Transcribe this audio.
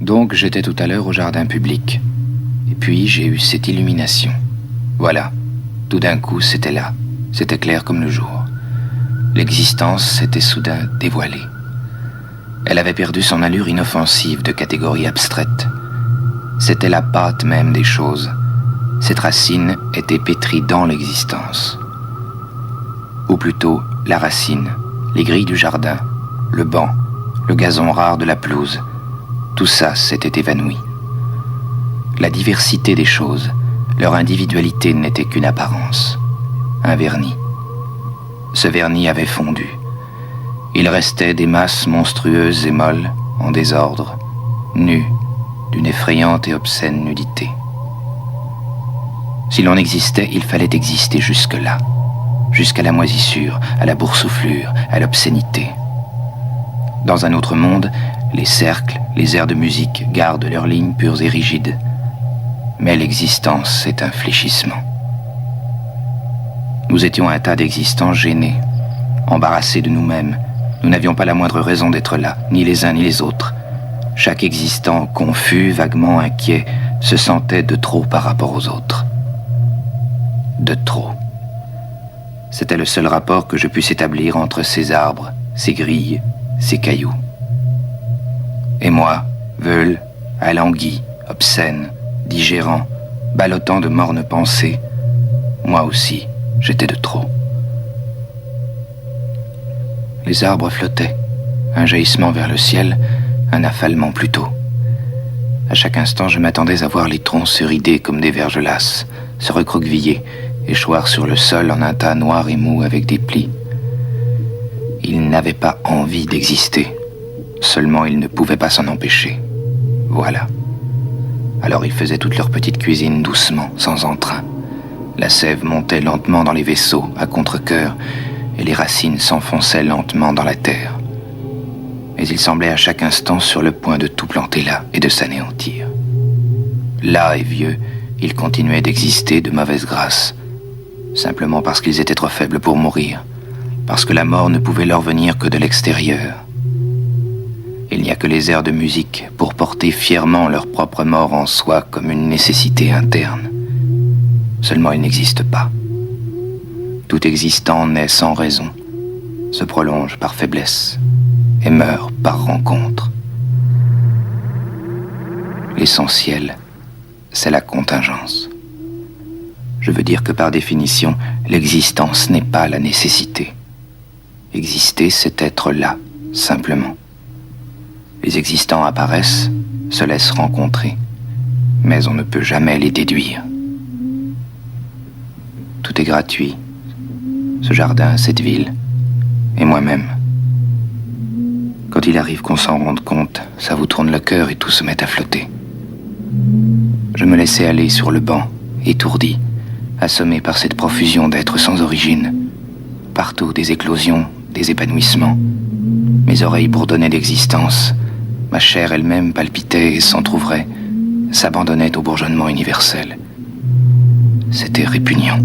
Donc j'étais tout à l'heure au jardin public. Et puis j'ai eu cette illumination. Voilà, tout d'un coup c'était là. C'était clair comme le jour. L'existence s'était soudain dévoilée. Elle avait perdu son allure inoffensive de catégorie abstraite. C'était la pâte même des choses. Cette racine était pétrie dans l'existence. Ou plutôt, la racine, les grilles du jardin, le banc, le gazon rare de la pelouse, tout ça s'était évanoui. La diversité des choses, leur individualité n'était qu'une apparence, un vernis. Ce vernis avait fondu. Il restait des masses monstrueuses et molles, en désordre, nues, d'une effrayante et obscène nudité. Si l'on existait, il fallait exister jusque-là, jusqu'à la moisissure, à la boursouflure, à l'obscénité. Dans un autre monde, les cercles, les airs de musique gardent leurs lignes pures et rigides. Mais l'existence est un fléchissement. Nous étions un tas d'existants gênés, embarrassés de nous-mêmes. Nous n'avions pas la moindre raison d'être là, ni les uns ni les autres. Chaque existant, confus, vaguement inquiet, se sentait de trop par rapport aux autres. De trop. C'était le seul rapport que je puisse établir entre ces arbres, ces grilles, ces cailloux. Et moi, veule, alangui, obscène, digérant, ballottant de mornes pensées, moi aussi, j'étais de trop. Les arbres flottaient, un jaillissement vers le ciel, un affalement plutôt. À chaque instant, je m'attendais à voir les troncs se rider comme des verges lasses, se recroqueviller, échoir sur le sol en un tas noir et mou avec des plis. Ils n'avaient pas envie d'exister, seulement ils ne pouvaient pas s'en empêcher. Voilà. Alors ils faisaient toute leur petite cuisine doucement, sans entrain. La sève montait lentement dans les vaisseaux, à contre-cœur, et les racines s'enfonçaient lentement dans la terre. Mais ils semblaient à chaque instant sur le point de tout planter là et de s'anéantir. Las et vieux, ils continuaient d'exister de mauvaise grâce, simplement parce qu'ils étaient trop faibles pour mourir, parce que la mort ne pouvait leur venir que de l'extérieur. Il n'y a que les airs de musique pour porter fièrement leur propre mort en soi comme une nécessité interne. Seulement ils n'existent pas. Tout existant naît sans raison, se prolonge par faiblesse et meurt par rencontre. L'essentiel, c'est la contingence. Je veux dire que par définition, l'existence n'est pas la nécessité. Exister, c'est être là, simplement. Les existants apparaissent, se laissent rencontrer, mais on ne peut jamais les déduire. Tout est gratuit. Ce jardin, cette ville, et moi-même. Quand il arrive qu'on s'en rende compte, ça vous tourne le cœur et tout se met à flotter. Je me laissais aller sur le banc, étourdi, assommé par cette profusion d'êtres sans origine. Partout des éclosions, des épanouissements. Mes oreilles bourdonnaient d'existence. Ma chair elle-même palpitait et s'entr'ouvrait, s'abandonnait au bourgeonnement universel. C'était répugnant.